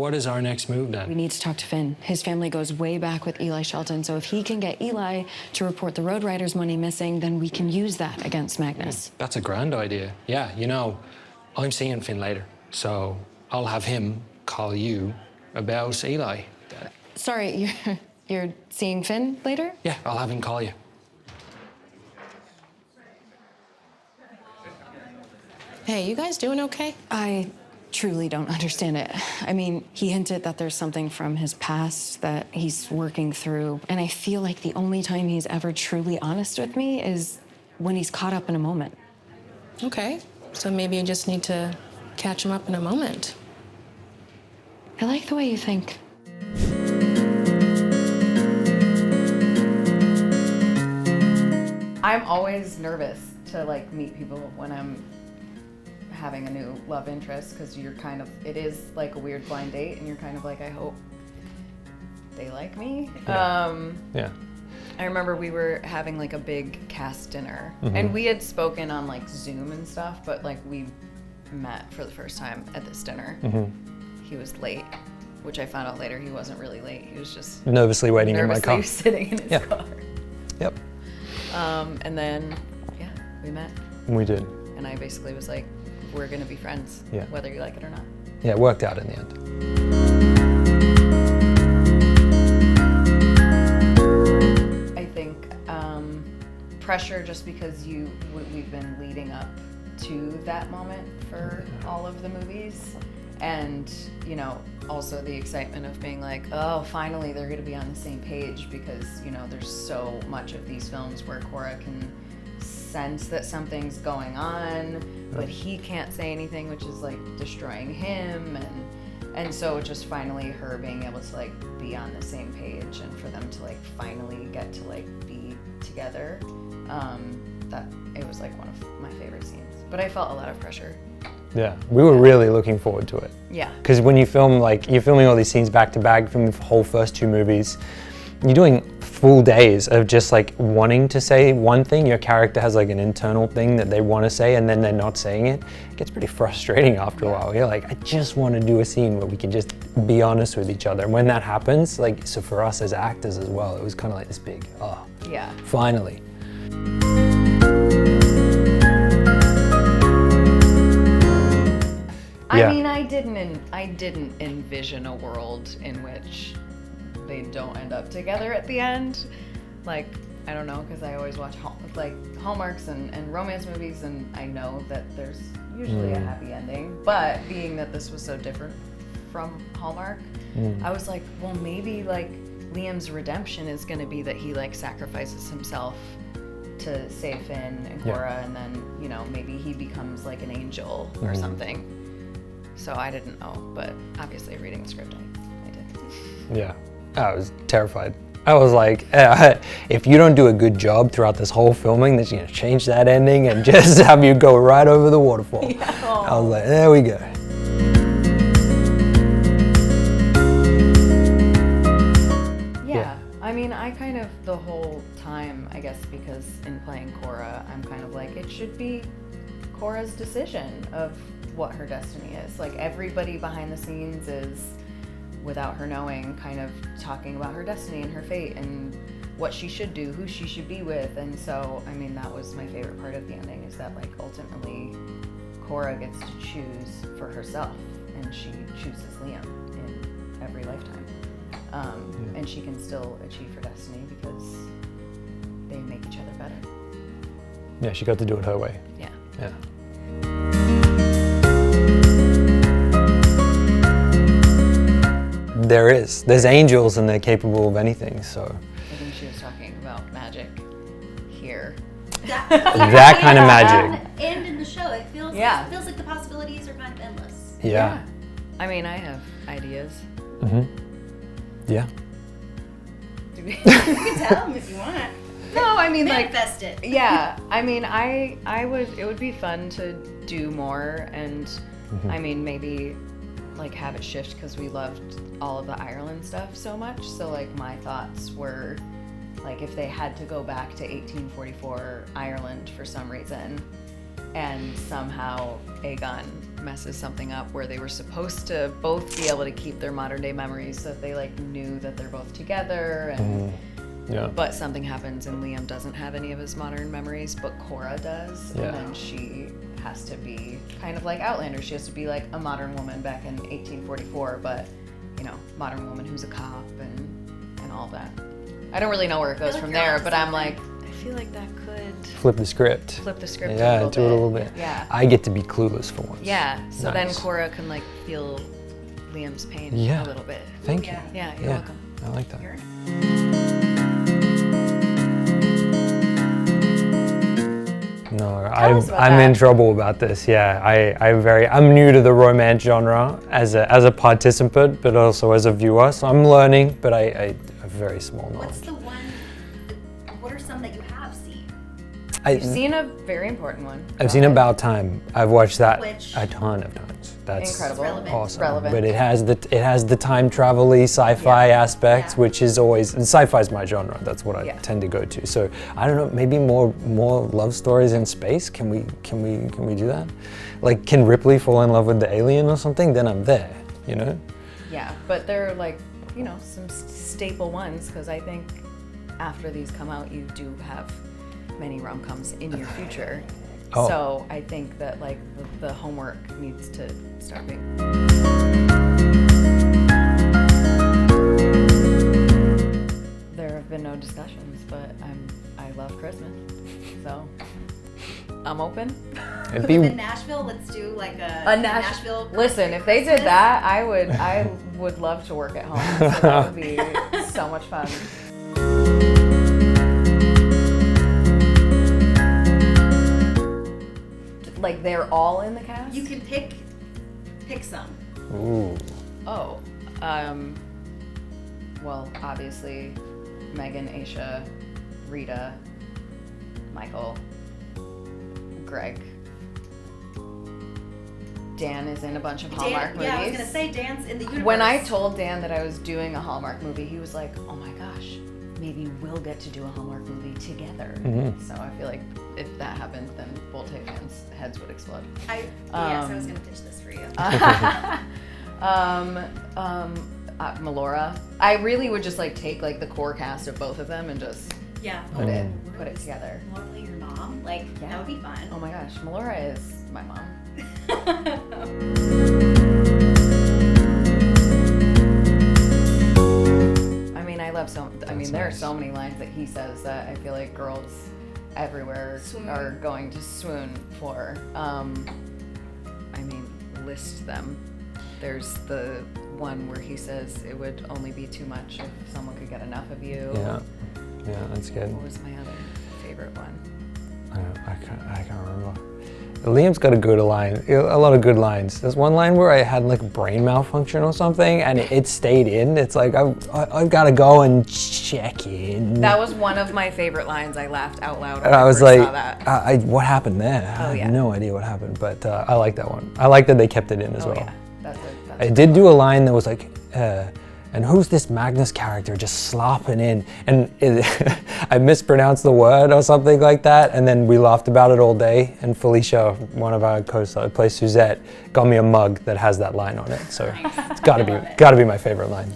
what is our next move then? We need to talk to Finn. His family goes way back with Eli Shelton, so if he can get Eli to report the Road Riders money missing, then we can use that against Magnus. That's a grand idea. Yeah, you know, I'm seeing Finn later, so I'll have him call you about Eli. Sorry, you're seeing Finn later? Yeah, I'll have him call you. Hey, you guys doing okay? I truly don't understand it. I mean, he hinted that there's something from his past that he's working through, and I feel like the only time he's ever truly honest with me is when he's caught up in a moment. Okay, so maybe you just need to catch him up in a moment. I like the way you think. I'm always nervous to like meet people when I'm having a new love interest, because it is like a weird blind date, and you're kind of like, I hope they like me. Yeah. I remember we were having like a big cast dinner, and we had spoken on like Zoom and stuff, but like we met for the first time at this dinner. He was late, which I found out later he wasn't really late. He was just Nervously waiting in my car. sitting in his car. Yep. And then, yeah, we met. We did. And I basically was like, we're gonna be friends, whether you like it or not. Yeah, it worked out in the end. I think pressure, just because we've been leading up to that moment for all of the movies, and you know, also the excitement of being like, oh, finally they're gonna be on the same page, because you know, there's so much of these films where Cora can sense that something's going on, but he can't say anything, which is like destroying him, and so just finally her being able to like be on the same page, and for them to like finally get to like be together, that it was like one of my favorite scenes. But I felt a lot of pressure. Yeah, we were really looking forward to it. Yeah. Because when you film, like, you're filming all these scenes back to back, filming the whole first two movies, you're doing full days of just like wanting to say one thing. Your character has like an internal thing that they want to say, and then they're not saying it. It gets pretty frustrating after a while. You're like, I just want to do a scene where we can just be honest with each other. And when that happens, like, so for us as actors as well, it was kind of like this big, oh, yeah, finally. I mean, I didn't envision a world in which they don't end up together at the end. Like, I don't know, because I always watch Hallmarks and romance movies, and I know that there's usually a happy ending. But being that this was so different from Hallmark, I was like, well, maybe like Liam's redemption is going to be that he like sacrifices himself to save Finn and Cora, and then, you know, maybe he becomes like an angel or something. So I didn't know, but obviously reading the script, I did. Yeah, I was terrified. I was like, if you don't do a good job throughout this whole filming, then you're gonna change that ending and just have you go right over the waterfall. Yeah. I was like, there we go. Yeah, I mean, I kind of, the whole time, I guess, because in playing Cora, I'm kind of like, it should be Cora's decision of what her destiny is. Like, everybody behind the scenes is, without her knowing, kind of talking about her destiny and her fate and what she should do, who she should be with. And so, I mean, that was my favorite part of the ending, is that like ultimately Cora gets to choose for herself, and she chooses Liam in every lifetime. And she can still achieve her destiny because they make each other better. Yeah, she got to do it her way. Yeah. Yeah. There's angels, and they're capable of anything, so. I think she was talking about magic here. That kind of magic. And in the show, it feels like the possibilities are kind of endless. Yeah. I mean, I have ideas. Yeah. You can tell them if you want. No, I mean, manifest it. Yeah, I mean, it would be fun to do more, and I mean, maybe like have it shift, because we loved all of the Ireland stuff so much. So like my thoughts were like, if they had to go back to 1844 Ireland for some reason, and somehow Aegon messes something up where they were supposed to both be able to keep their modern day memories, so that they like knew that they're both together, and but something happens and Liam doesn't have any of his modern memories, but Cora does, and then she has to be kind of like Outlander. She has to be like a modern woman back in 1844, but you know, modern woman who's a cop and all that. I don't really know where it goes from there, but I'm like, I feel like that could Flip the script. flip the script Yeah, a do it a little bit. Yeah. I get to be clueless for once. Yeah, so then Nice. Cora can like feel Liam's pain Yeah. a little bit. Thank you. Yeah, you're welcome. I like that. No, us about I'm that. in trouble about this. Yeah, I'm new to the romance genre as a participant, but also as a viewer. So I'm learning, but I have very small knowledge. What's the one? What are some that you have seen? You've seen a very important one. I've seen About Time. I've watched that Which- a ton of times. That's Incredible. relevant. awesome. Relevant. But it has the time travel-y sci-fi aspect, Yeah. which is always, and sci-fi is my genre. That's what I Yeah. tend to go to. So I don't know, maybe more love stories in space. Can we do that? Like, can Ripley fall in love with the alien or something? Then I'm there. You know? Yeah, but they're like, you know, some staple ones, because I think after these come out, you do have many rom-coms in your future. Oh. So I think that like the homework needs to start being. There have been no discussions, but I love Christmas, so I'm open. It'd Live be in Nashville. Let's do like a Nashville. Listen, if they did that, I would love to work at home. So that would be so much fun. Like they're all in the cast? You can pick some. ooh. Oh, well, obviously, Megan, Aisha, Rita, Michael, Greg. Dan is in a bunch of Hallmark movies. Yeah, I was gonna say Dan's in the universe. When I told Dan that I was doing a Hallmark movie, he was like, oh my gosh, maybe we'll get to do a Hallmark movie together. So I feel like if that happens, then Volte fans' heads would explode. Yes, I was gonna pitch this for you. Melora. I really would just like take like the core cast of both of them and just Yeah. put it together. Morally, your mom. Like that would be fun. Oh my gosh, Melora is my mom. I mean, there are so many lines that he says that I feel like girls everywhere Swoon. are going to swoon for. I mean, list them. There's the one where he says it would only be too much if someone could get enough of you. Yeah, that's good. What was my other favorite one? I can't remember. Liam's got a lot of good lines. There's one line where I had like brain malfunction or something, and it stayed in. It's like I've got to go and check in. That was one of my favorite lines. I laughed out loud when And I was first like, saw that. what happened there? I yeah. have no idea what happened, but I like that one. I like that they kept it in as Oh well. yeah, that's it. I did do a line that was like, and who's this Magnus character just slopping in? And I mispronounced the word or something like that, and then we laughed about it all day. And Felicia, one of our co-stars, plays Suzette, got me a mug that has that line on it. So it's gotta be my favorite line.